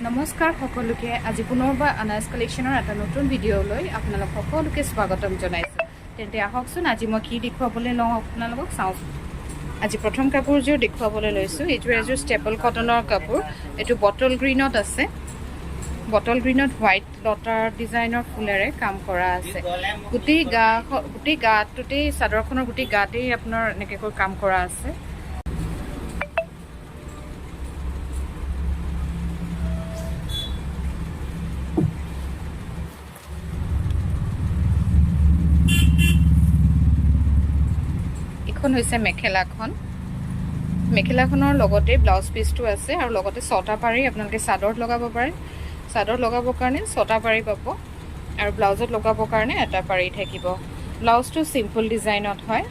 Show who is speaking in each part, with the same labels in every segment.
Speaker 1: নমস্কাৰ সকলোকে আজি পুনৰবাৰ আনাজ কালেকশ্যনৰ এটা নতুন ভিডিঅ'লৈ আপোনালোক সকলোকে স্বাগতম জনাইছোঁ। তেন্তে আহকচোন আজি মই কি দেখুৱাবলৈ লওঁ আপোনালোকক চাওঁ। আজি প্ৰথম কাপোৰযোৰ দেখুৱাবলৈ লৈছোঁ। এইযোৰ এযোৰ ষ্টেপল কটনৰ কাপোৰ। এইটো বটল গ্ৰীণত আছে। বটল গ্ৰীণত হোৱাইট লটাৰ ডিজাইনৰ ফুলেৰে কাম কৰা আছে। গোটেই গাটোতেই চাদৰখনৰ গোটেই গাতেই আপোনাৰ এনেকৈ কাম কৰা আছে। এখন হৈছে মেখেলাখনৰ লগতে ব্লাউজ পিচটো আছে আৰু লগতে ছটা পাৰি আপোনালোকে চাদৰত লগাব পাৰে। চাদৰত লগাবৰ কাৰণে ছটা পাৰি পাব আৰু ব্লাউজত লগাবৰ কাৰণে এটা পাৰি থাকিব। ব্লাউজটো চিম্পল ডিজাইনত হয়,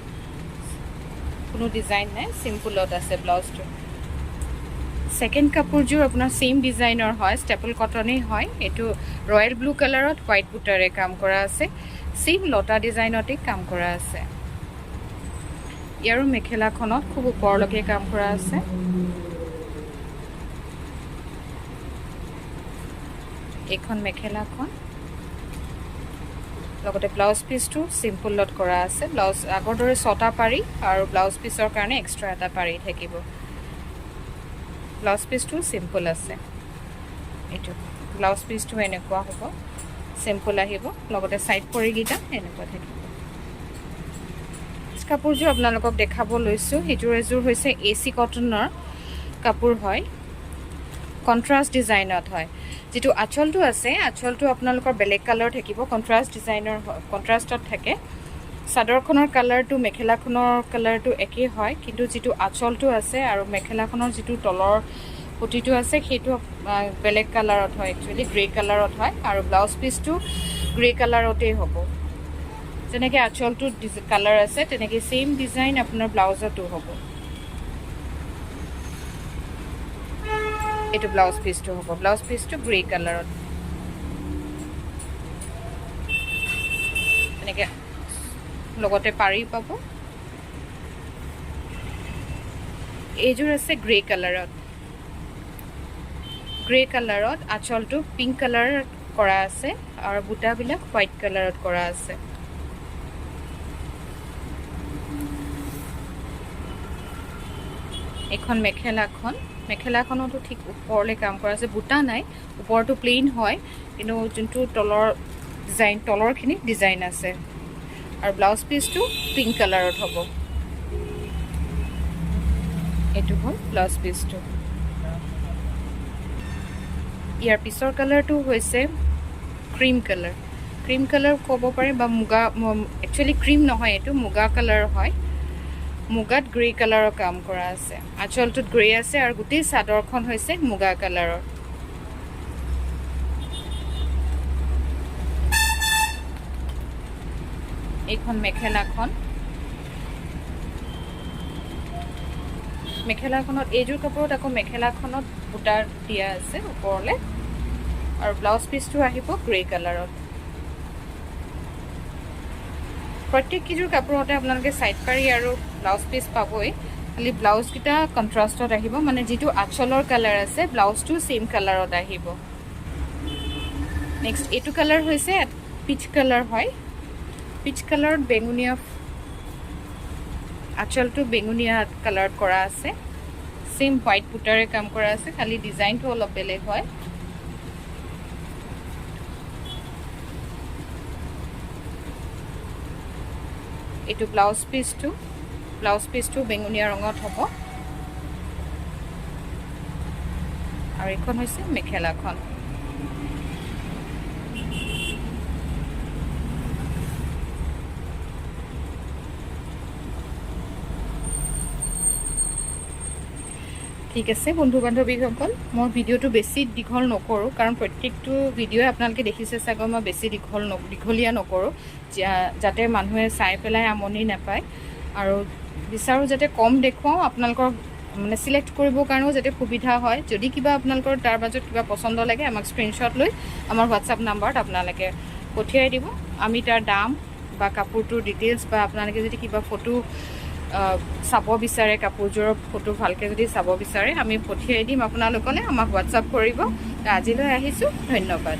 Speaker 1: কোনো ডিজাইন নাই, চিম্পলত আছে ব্লাউজটো। ছেকেণ্ড কাপোৰযোৰ আপোনাৰ ছেইম ডিজাইনৰ হয়, ষ্টেপল কটনেই হয়। এইটো ৰয়েল ব্লু কালাৰত হোৱাইট বুটাৰে কাম কৰা আছে। ছেইম লতা ডিজাইনতেই কাম কৰা আছে। ইয়াৰো মেখেলাখনত খুব ওপৰলৈকে কাম কৰা আছে। এইখন মেখেলাখন লগতে ব্লাউজ পিচটো চিম্পলত কৰা আছে। ব্লাউজ আগৰ দৰে ছটা পাৰি আৰু ব্লাউজ পিচৰ কাৰণে এক্সট্ৰা এটা পাৰি থাকিব। ব্লাউজ পিচটো চিম্পল আছে। এইটো ব্লাউজ পিচটো এনেকুৱা হ'ব, চিম্পল আহিব, লগতে ছাইড পৰিকেইটা এনেকুৱা থাকিব। কাপোৰযোৰ আপোনালোকক দেখাব লৈছোঁ। সেইযোৰ এযোৰ হৈছে AC কটনৰ কাপোৰ হয়, কণ্ট্ৰাষ্ট ডিজাইনত হয়। যিটো আঁচলটো আছে, আঁচলটো আপোনালোকৰ বেলেগ কালাৰ থাকিব, কণ্ট্ৰাষ্ট ডিজাইনৰ কণ্ট্ৰাষ্টত থাকে। চাদৰখনৰ কালাৰটো মেখেলাখনৰ কালাৰটো একেই হয়, কিন্তু যিটো আঁচলটো আছে আৰু মেখেলাখনৰ যিটো তলৰ পুটিটো আছে সেইটো বেলেগ কালাৰত হয়, একচুৱেলি গ্ৰে কালাৰত হয় আৰু ব্লাউজ পিচটো গ্ৰে কালাৰতেই হ'ব। যেনেকৈ আঁচলটো কালাৰ আছে তেনেকৈ ছেইম ডিজাইন আপোনাৰ ব্লাউজতো হ'ব। এইটো ব্লাউজ পিচটো হ'ব, ব্লাউজ পিচটো গ্ৰে কালাৰত। এনেকৈ লগতে পাৰি পাব। এইযোৰ আছে গ্ৰে কালাৰত আঁচলটো পিংক কালাৰ কৰা আছে আৰু বুটাবিলাক হোৱাইট কালাৰত কৰা আছে। এইখন মেখেলাখনতো ঠিক ওপৰলৈ কাম কৰা আছে, বুটা নাই, ওপৰটো প্লেইন হয়, কিন্তু যোনটো তলৰখিনি ডিজাইন আছে। আৰু ব্লাউজ পিচটো পিংক কালাৰত হ'ব। এইটো হ'ল ব্লাউজ পিচটো। ইয়াৰ পিছৰ কালাৰটো হৈছে ক্ৰীম কালাৰ ক'ব পাৰে বা মুগা, একচুৱেলি ক্ৰীম নহয়, এইটো মুগা কালাৰ হয়। মুগাত গ্ৰে কালাৰৰ কাম কৰা আছে। আঁচলটোত গ্ৰে আছে আৰু গোটেই চাদৰখন হৈছে মুগা কালাৰৰ। এইখন মেখেলাখনত এইযোৰ কাপোৰত আকৌ মেখেলাখনত বুটা দিয়া আছে ওপৰলৈ আৰু ব্লাউজ পিচটো আহিব গ্ৰে কালাৰত। প্ৰত্যেককেইযোৰ কাপোৰতে আপোনালোকে ছাইড পাৰি আৰু ব্লাউজ পিচ পাবই, খালি ব্লাউজকেইটা কণ্ট্ৰাষ্টত আহিব, মানে যিটো আঁচলৰ কালাৰ আছে ব্লাউজটো ছেইম কালাৰত আহিব। নেক্সট এইটো কালাৰ হৈছে পিচ কালাৰ হয়। পিচ কালাৰত বেঙুনীয়া, আঁচলটো বেঙুনীয়া কালাৰত কৰা আছে। ছেইম হোৱাইট বুটাৰে কাম কৰা আছে, খালি ডিজাইনটো অলপ বেলেগ হয়। এইটো ব্লাউজ পিচটো বেঙুনীয়া ৰঙত হ'ব আৰু এইখন হৈছে মেখেলাখন। ঠিক আছে বন্ধু বান্ধৱীসকল, মই ভিডিঅ'টো বেছি দীঘল নকৰোঁ, কাৰণ প্ৰত্যেকটো ভিডিঅ'ই আপোনালোকে দেখিছে চাগৈ মই বেছি দীঘলীয়া নকৰোঁ, যাতে মানুহে চাই পেলাই আমনি নাপায়। আৰু বিচাৰোঁ যাতে কম দেখুৱাওঁ, আপোনালোকৰ মানে চিলেক্ট কৰিবৰ কাৰণেও যাতে সুবিধা হয়। যদি কিবা আপোনালোকৰ তাৰ মাজত কিবা পচন্দ লাগে আমাক স্ক্ৰীনশ্বট লৈ আমাৰ হোৱাটছআপ নাম্বাৰত আপোনালোকে পঠিয়াই দিব। আমি তাৰ দাম বা কাপোৰটোৰ ডিটেইলছ বা আপোনালোকে যদি কিবা ফটো চাব বিচাৰে, কাপোৰযোৰৰ ফটো ভালকৈ যদি চাব বিচাৰে আমি পঠিয়াই দিম আপোনালোকলৈ। আমাক হোৱাটছআপ কৰিব, তো আজিলৈ আহিছোঁ, ধন্যবাদ।